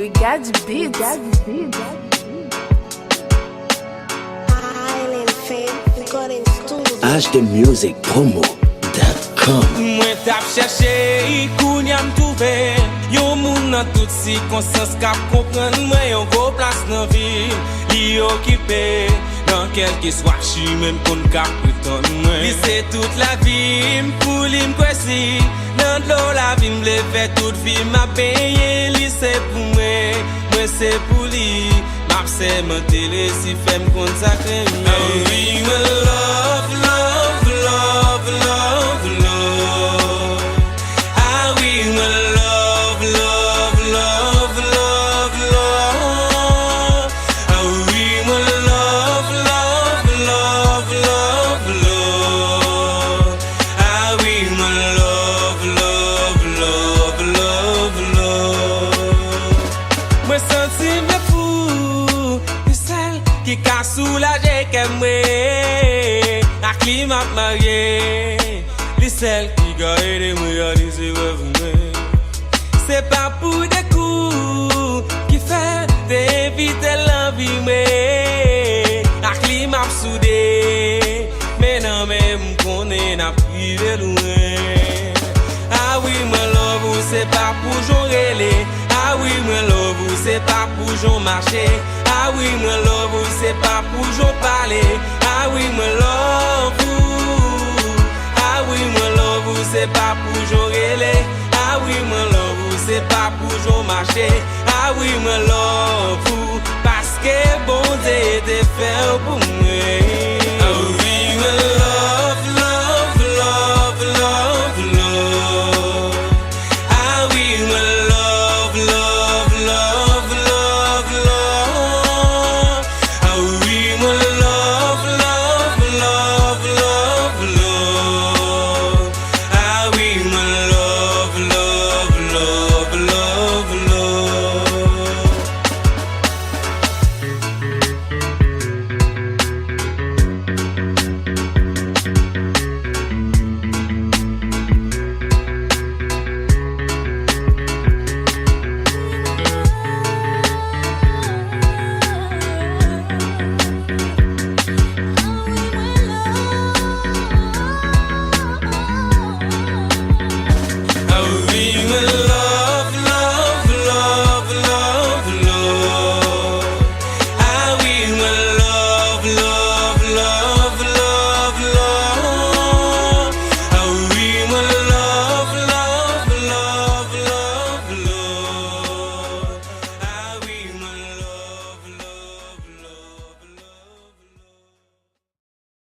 Le gars du beat. HDmusicpromo.com. Mwen tap cherché, kounyam touve. Yon moun nan tout circonstance kap kompren mwen yon go place nan vil. Li occupé dans quelque soit chi même kon kap prétend mwen. Li c'est toute la vie pour li m'kwesi. Dans l'eau la vie m'le fait toute vie m'a payé. Li c'est pour moi c'est pour li. M'a c'est mon télé si fait m'consacrer mwen. Oh oui, my love, love, love, love, love. Ah oui, my love, love, love, love, love. Ah oui, my love, love, love, love, love. Ah oui, my love, love, love, love, love. Moi senti me fou, c'est celle qui ka soulagé que moi. A qui m'a marié, les celles qui gagnent moi réaliser rêve moi. C'est pas pour des coups qui fait d'éviter l'envie mais a qui m'a soudé, mais non même qu'on est n'a privé loin. Ah oui, my love, c'est pas pour jouer. Ah oui, my love, c'est pas pour jouer marcher. Ah oui, my love, c'est pas pour jouer parler. Ah oui, my love. Ah oui, my love, c'est pas pour jouer. Ah oui, my love, c'est pas pour jouer marcher. Ah oui, my love, parce que bon Dieu te fait pour moi.